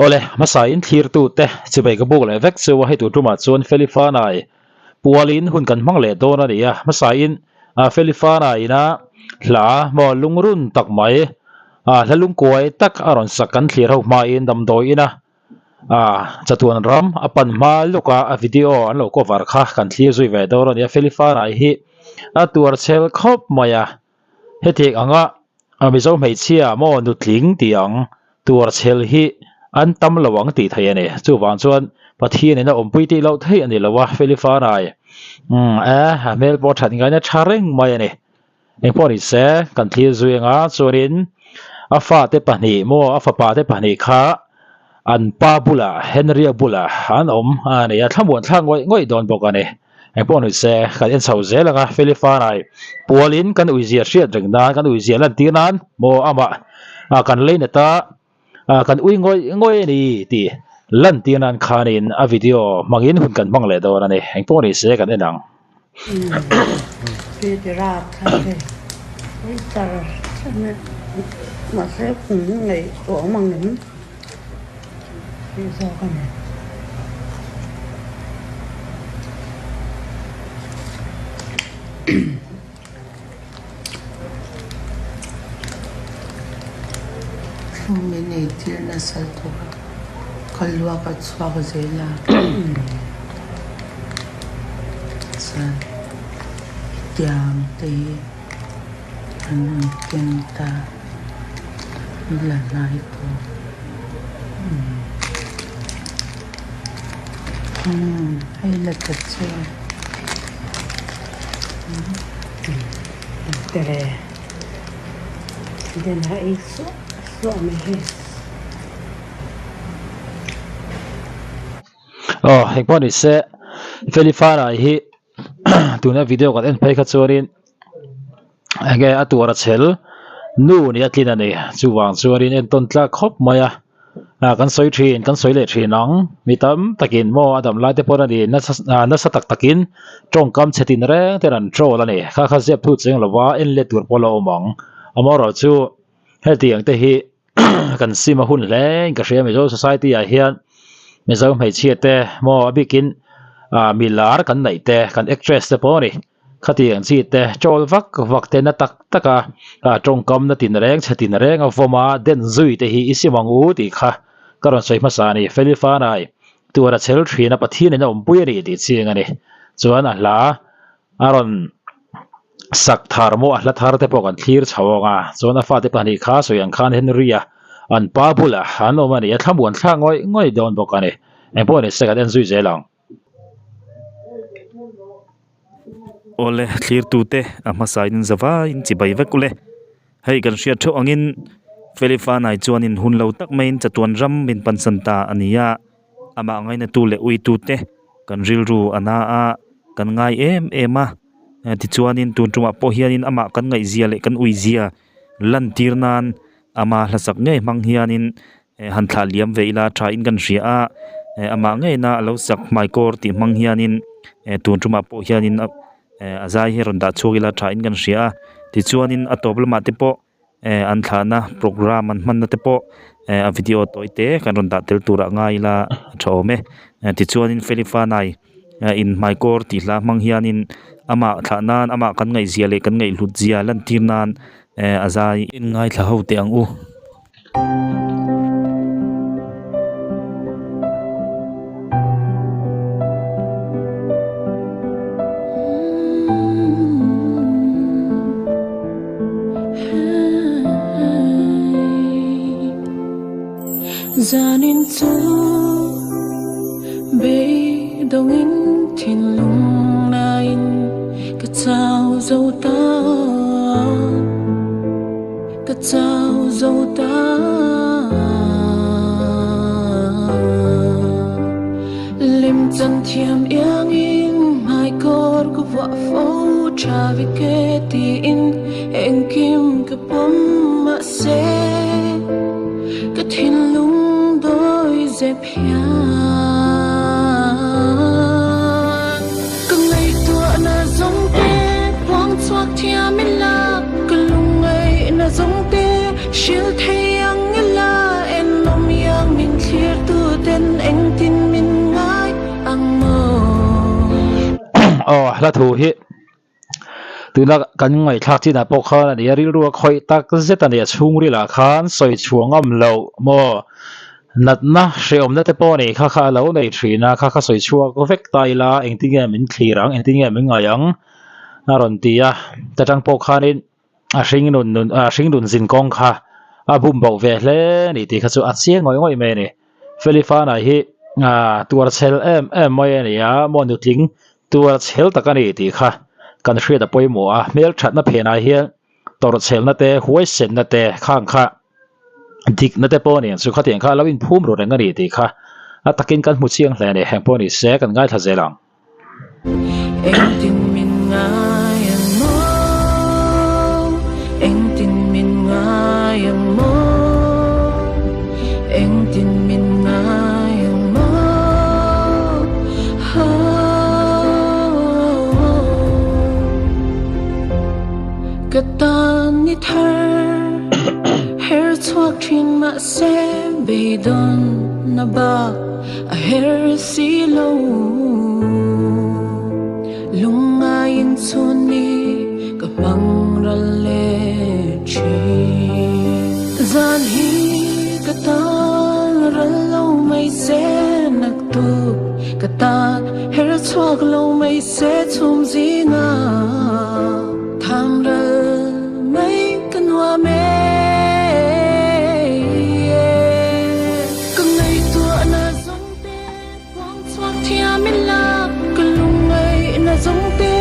ole masain thlir tu te chibai ka buk le vek chu hai tu tuma chuan Felifana pualin hun kan mang le don ania masain Felifana ina hla mo lungrun tak mai hlalung kuai tak aron sakan thlir ho ma in dam doi ina chatuan ram apan ma luka a video an lo ko var kha kan thlir zui ve don ania Felifana hi tuar chel khop maya hetik anga mizo mei chia mo nutling tiang tuar chel hi an tam lawang ti thai ani chu wang chuan pathian ina ompui ti lo thei ani lawa Felifana mel po that ngai na thareng mai ani eng pori se kan thlir zui nga churin afa te pani mo afa pa te pani kha an pa bula Henry bula an ani a thamuan thlang ngoi don bok ani eng pori se kan en chho zel anga Felifana pualin kan uizia hriat reng dan kan uizia lan ti nan mo ama kan lein ta kan ui ngoi ni ti lan ti nan khanin a video mangin hun kan mang le do ani eng pori se kan enang Pidera kare tar chane ma se khung ngai to mang nim so kan Mini tir na salto kalwa ka tswa ka zela sa tiang te anong kenta ilan ito ay lakat siya tere den ha iso so me hes heng poni se Felifana hi tuna video kan en phai kha chuarin age atura chel nu ni atlin ani chuwang chuarin en ton tla khop maya kan soi thin kan soi le thinang mitam takin mo adam lai te pon ani na sa tak takin tong kam chetin re teran trol ani kha zep thu cheng lawa en le tur polo omang amoro chu hetiang te hi kan sima hun le ka hria mi zo society a hian mi zo mai chiate mo abikin milar kan nei te kan actress te poni khatiang chi te chol vak te na tak taka tong kam na tin reng chetin reng avoma den zui te hi isimang u ti kha karon soi masani Felifana tura chel thina pathian ina ompui ri ti ching ani chuan a hla aron sak thar mo a hla thar te pawh kan thlir chhawanga chuan a fa te pahnih kha soiang khan Henrya an pa bula an omani a thamuan thla ngoi don bawk ani eng pawh ni second en zui zelang ole thlir tu te ama sain zawa in chibai vekule hei kan hria tho angin Felifana chuanin hun lo tak main chatuan ram min pansanta ania ama ngai na tu le ui tu te kan ril ru ana a kan ngai ema ti chuanin tun tuma po hianin ama kan ngai zia le kan ui zia lan tirnan ama hlasak ngai mang hianin han thla liam veila tha in kan hria a ama ngai na lo sak mai kor ti mang hianin tun tuma po hianin azai hi ronda chogila tha in kan hria ti chuanin a toblama te po an thana program an man na te po a video toite kan ronda tel tura ngaila thome ti chuanin Felifana in mai kor ti hla mang hianin ama thanan ama kan ngai zia le kan ngai hlut zia lan tirnan azai in ngai thla ho te ang u Zanin chu be dongin thin lung nain ka chao zo ta lim chan thiam yang in mai kor ko wa fo cha vi ke ti in eng kim ka pom ma se ka thin lung dep hian ka ngai tua na zong te quang chuak thia min la ka lung ngai na zong te shil thei ang la en nom yang min thlir la thu hi tu na kan ngai thak chi na po kha na ya ril ru khoi tak zeta ne chung ri la khan soi chuang am lo mo nat na hreom na te po ni kha lo nei thina kha soi chua ko vek tai la eng ti nge min thirang eng ti nge min ngayang na ron ti a ta tang po kha nin a hring nun zin kong kha a bum bo ve hle ni ti kha chu a chiang ngoi me ni felifana hi tuar chel em mai ni a mo nu ting tuar chel takani ti kha kan hria da poimo a mel that na phena hian tor chel na te huai sen na te khang kha dik na te po ni chu kha tiang kha lawin phum ro reng ani ti kha a takin kan mu chiang hle ni heng po ni se kan ngai tha zelang Anh tin mình ngài anh mơ Anh tin mình ngài anh mơ Anh tin mình ngài anh mơ Cái tan đi thơ Hair thuốc trên mạ xe bề đơn na ba A hair xí lâu lung ayin suni kapang ralechi zan hi katan ralo mai se naktu katan her chwak lo mai se chum zinga tham ral mai kanwa me kangai tu na zong te wang chwak thia min la na zong te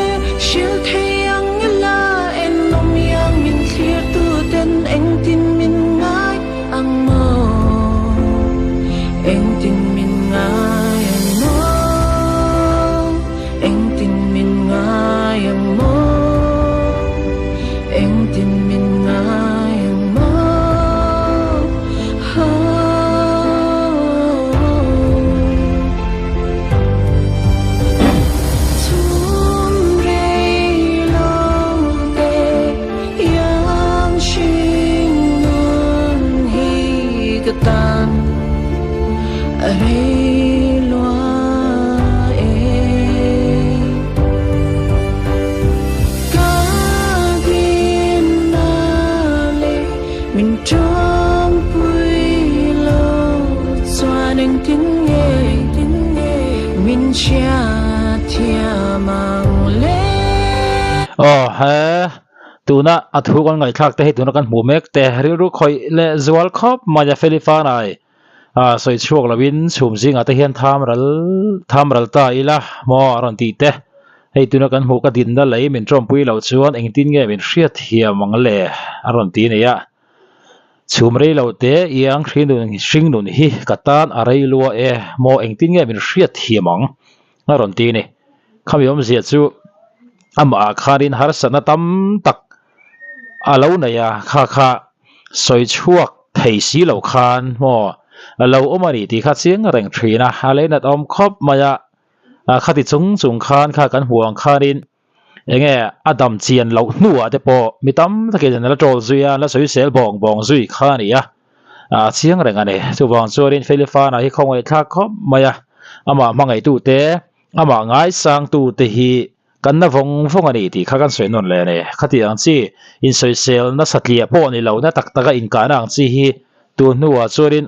shil thayang la en nom yang min clear tu ten eng tin min ngai ang mo eng tin min ngai ang mo eng tin min ngai ang mo eng tin min ngai ang mo tan rê loa ca gin na le min trong pui lo xoa nên tiếng nghe min chia thia mang le ha tuna athu kon ngai thak te hi tuna kan mu mek te ri ru khoi le zwal khop ma ja felifana ai soi chuak lawin chhum zinga te hian tham ral ta ila mo ron ti te hei tuna kan mu ka din da lei min trom pui lo chuan eng tin nge min hriat hiam mang le aron ti ne ya chhum rei lo te yang hring nun hi katan arei lua mo eng tin nge min hriat hiamang aron ti ni khamiom zia chu ama kharin har sana tam tak alo na ya kha soi chuak thei si lo khan mo alo omari ti kha chiang reng thina hale na om khop maya khati chung khan kha kan huang kharin enge adam chian lo nuwa te po mitam take na tol zuya la soi sel bong zui khani ya chiang reng ane chu wang chorin felifana hi khongoi thak khop maya ama mangai tu te ama ngai sang tu te hi kan na vong ani ti kha kan soi non le ne khati ang chi in soi sel na satlia po ni lo na tak taka in ka ang chi hi tu nuwa chorin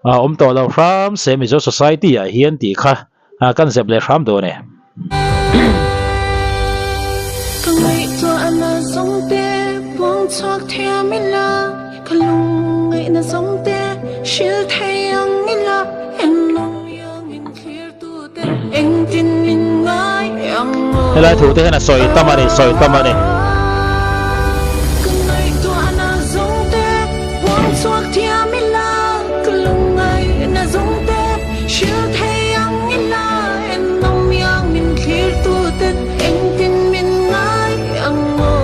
om to lo ram semi society a hian ti kha kan zep le ram do ne kangai to ana zong te wang chok thia min la kalung ngai na zong te shil thayang ila en nom yang min clear tu te eng tin min ngai ang mo helai thu te na soi tamani kangai to ana zong te wang chok thia min la kalung ngai na zong te shil thayang ila en nom yang min clear tu te eng tin min ngai ang mo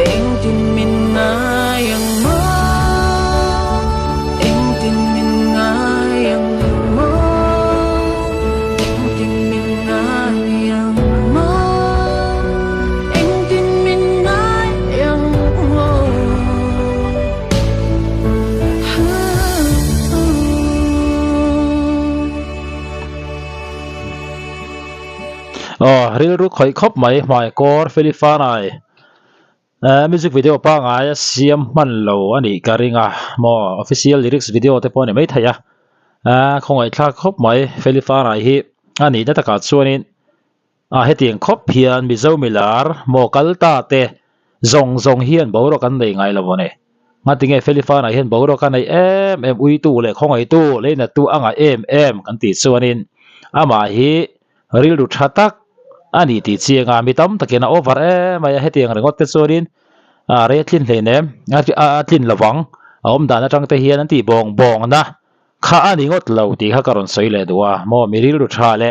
eng tin min ngai ang mo eng tin min ngai ang mo eng tin min ngai ang mo ril ru khoi khop mai kor Philippine music video pa nga siam man lo ani karinga mo official lyrics video te pon mai thaya khongai thla khop mai Philippine hi ani da taka chuanin hetiang khop hian mi zo milar mo kalta te zong hian boro kan nei ngai lo ne nga tinge Philippine hian boro kan nei em ui tu le khongai tu le na tu anga em kan ti chuanin ama hi ril ru thatak ani ti chianga mi tam takena over maya hetiang rengot te chuanin re thlin hleinem thlin lawang om dana tang te hian an ti bong na kha ani ngot lo ti kha karon soile duwa mo miril ru tha le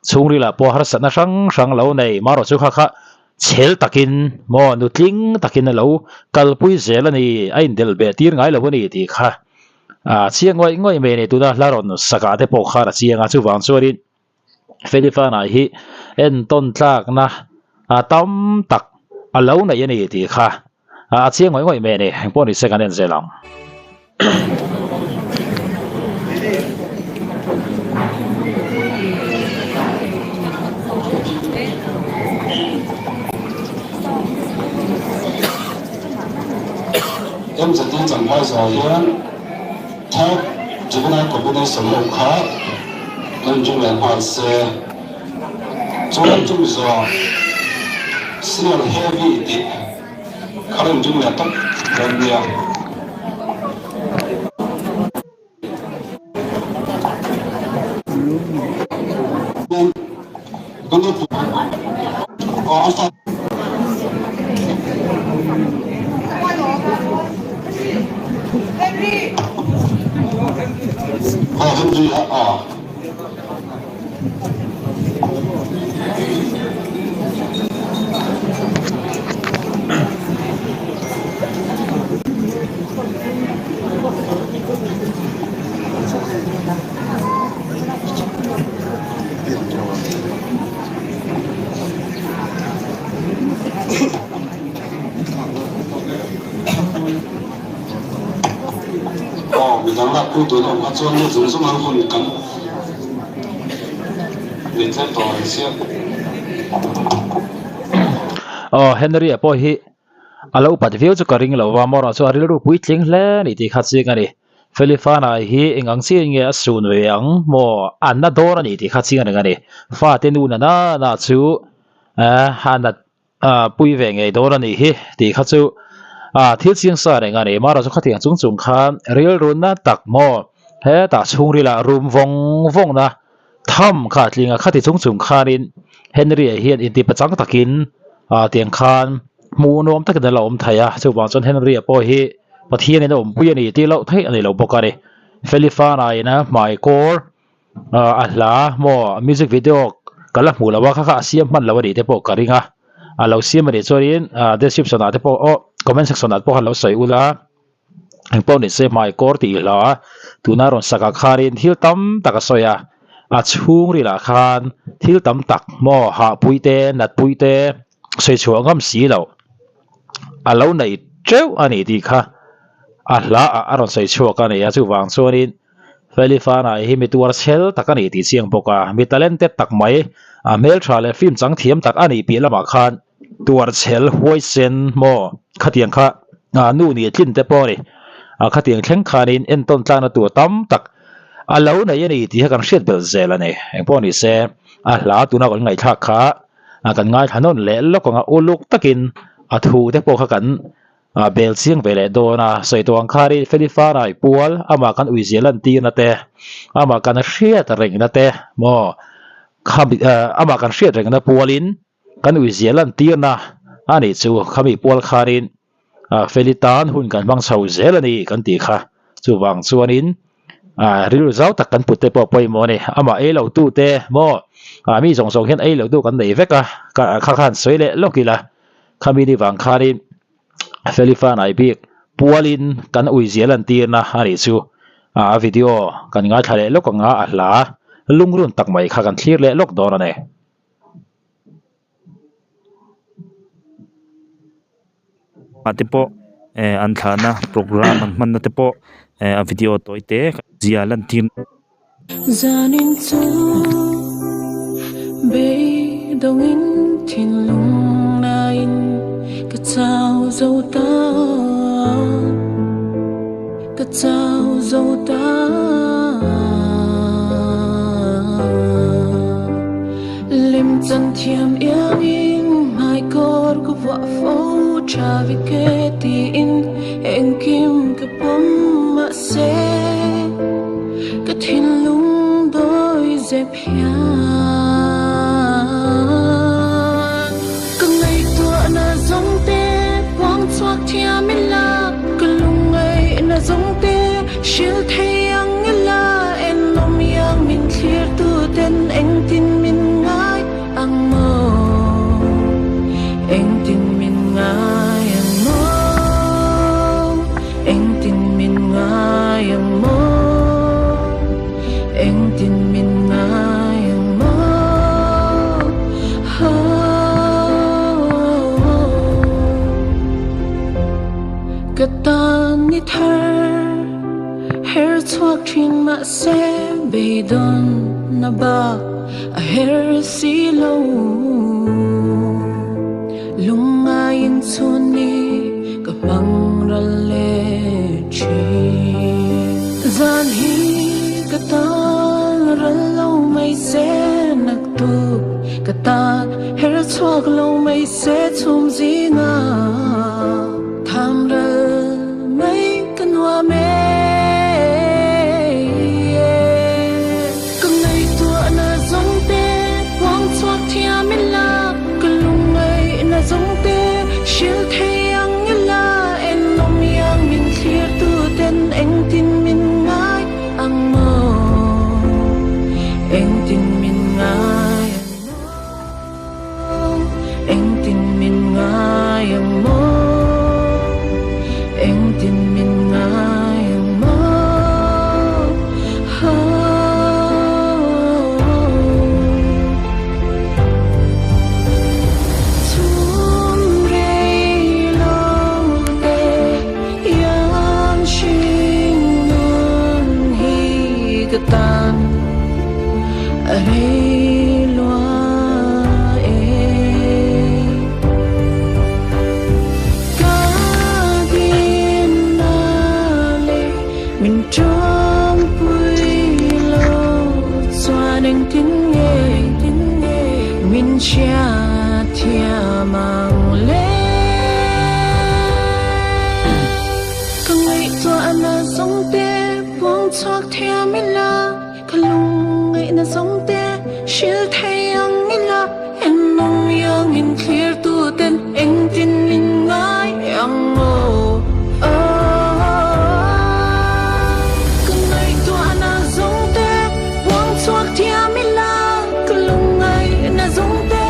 chungri la po har sana sang lo nei maro chu kha chel takin mo nu tling takin lo kalpui zelani ain del be tir ngai lo ni ti kha chiang ngoi me ne tu da laron saka te po kha ra chianga chu wang chuarin Philippine hi en ton tlak na tam tak alo na yani ti kha chiang ngoi me ne po ni second en zelang em sẽ tin chẳng bao giờ hiến theo chỉ có này của bên đây sử dụng khá nên chúng là hoàn xe chúng giờ siêu heavy thì khá là chúng là tốt hơn nhiều nên con đi có sao Henry mình đang làm công tác ở trong nước dùng hàng hồn cắn để cho tỏi xếp Henry po hi alo pat view chu karing lo wa mora chu aril ru pui tling le ni ti kha chi ngani Philippine hi engang chi nge asun we ang mo anna dor ni ti kha chi ngani fa te nu na chu hanat pui ve nge dor ni hi ti kha chu thil chiang sa re ngani mara chu khatia chung khan ril run na tak mo he ta chungri la room vong na tham kha tlinga khati chung khanin Henry hian in ti pachang takin tiang khan mu nom tak da lom thaya chu wang chon Henry po hi pathian in om pui ani ti lo thai ani lo bokari Philippine na mai kor la mo music video kala mu lawa kha siam man lawari te po karinga lo siam ri chorin description ate po comment section at po halo soi ula ang po ni se mai kor ti la tuna ron saka kharin thil tam taka soya chung ri la khan thil tam tak mo ha puite nat puite soi chuangam si lo alo nei treu ani ti kha la aron soi chuaka ne ya chu wang chorin Philippine hi mi tuar chel takani ti chiang poka mi talented tak mai mel thale film chang thiam tak ani pi lama khan tuar chel huai sen mo khatiang kha nu ni tlin te pori khatiang thleng khanin en ton tlana tu tam tak alo na yani ti ha kan hriat bel zela ne eng poni se la tu na kal ngai thak kha kan ngai thanon le lokanga uluk takin thu te po kha kan bel chiang vele dona soi tong khari Philippine pual ama kan ui zealand ti na te ama kan hriat reng na te mo ama kan hriat reng na pualin kan ui zealand ti na ani chu khami pual kharin Philippine hun kan bang chho zelani kan ti kha chu wang chuanin ril zau tak kan putte po poi mo ne ama e lo tu te mo mi song hian e lo tu kan nei veka kha khan soile lokila khami ni wang kharin Philippine bik pualin kan ui zealand ti na ani chu video kan nga thale lok nga la lungrun tak mai kha kan thlir le lok dor ane Atipo an thana program an man na tepo a video toite zialan tin Zanin tu be dong in thin lung na in ka chao dâu ta ka chao dâu ta lim chân thiam yang in mai cor ko vợ phố cha vi kê ti in en kim ka pom ma se ka thin lung đôi dẹp hian ka ngày tua na giống te quang choak thia mi la ka lung ngày na giống te shil thayang la en lom yang min clear tu ten eng tin min ngai ang mo eng tin min ngai ang mo eng tin min ngai ang mo eng tin min ngai ang mo ka tan ni thar her chuak thin ma se be don na ba a her si lo lunga in chuni ka mang ra le chi zan hi ka tan ra lo mai se nak tu ka tan her chuak lo mai se chum zinga tham ra mai kan wa me giống te shil thayang la en lom yang min clear tu ten eng tin min ngai ang mo eng tin min ngai eng tin min ngai ang mo eng tin min ngai ang mo tan re loa e ka din na le min trong pui lo xoa đeng tin nghe min chia thia mang le ka ngai to ana song te buông choak thia mi la ka lung ngai na giống te shil thayang la en nong yang in clear tu ten eng tin min ngai ang mo ka ngai to ana giống te buông choak thia mi la ka lung ngai na giống te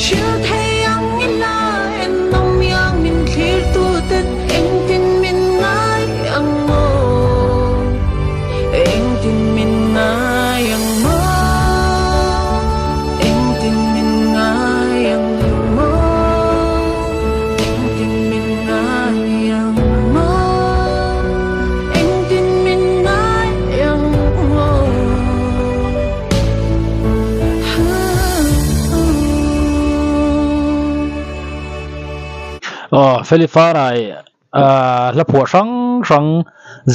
shil thayang la en nong yang in clear tu ten eng tin min ngai ang mo eng tin min ngai ang mo eng tin min ngai ang mo eng tin min ngai ang mo eng tin min ngai ang mo Felifana la phua sang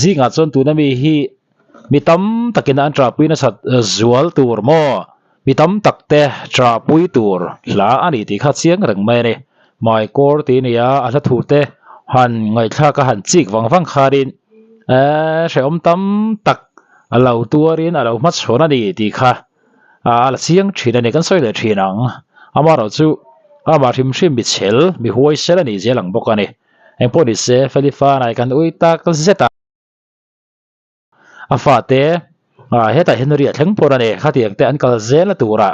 zinga chon tu na mi hi mitam takin an tra pui na sat zual tur mo mitam takte tra pui tur la ani ti kha chiang rang mai ne mai kor ti ni ya ala thu te han ngai thla ka han chik wang kharin she om tam tak alo tuarin alo mat chona ni ti kha ala chiang thina ne kan soi le thinang amaro chu ama thim shim bi chel mi huai sela ni jelang bokani en poni se Felifana kan uita kan zeta afate heta henry thleng porane khatiang te an kal zela tura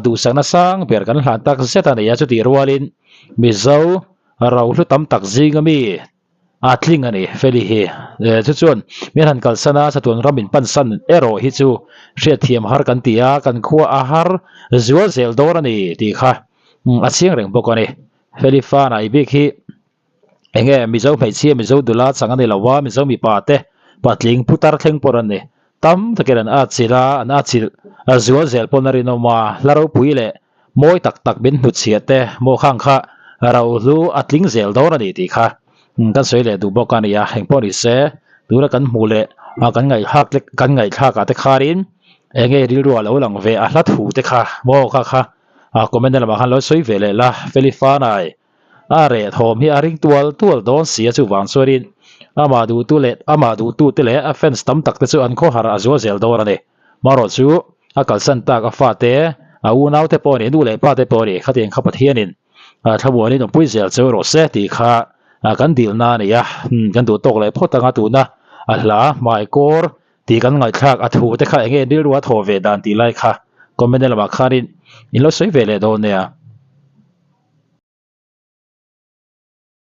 du sangna sang ber kan hlan tak zeta ne ya chu ti rualin mizo rau hlu tam tak zingami atling ani feli hi chu chuan mi han kal sana chatun ramin pan san ero hi chu hria thiam har kan tia kan khuwa a har zual zel dor ani ti kha a chiang reng bokani Felifana ibik hi enge mizo phai chia mizo dula changani lawa mizo mi pa te patling putar thleng porani tam takeran a chila an a chil zual zel ponari no ma laro puile môi tak tak bin hụt xiết te mô khang kha rau lu atling zel đó là đi thì kha kan soi le du bokan ya heng poni se du la kan mu le kan ngai hak le kan ngai thak ka te kharin enge ril ro lo lang ve a hlat hu te kha mo kha comment la ma han lo soi ve le la Felifanai are thom hi aring tual don sia chu wang sorin ama du tu te le a fence tam tak te chu an kho har a zo zel do ra ne maro chu a kal san ta ka fa te a u nau te poni du le pa te poni khateng kha pathianin thabu ni no pui zel chu ro se ti kha kan dil na ne ya kan du tok le photanga tu na a hla mai kor ti kan ngai thak a thu te kha enge dil ruwa tho ve dan ti lai kha comment la ma kharin in lo soi ve le do ne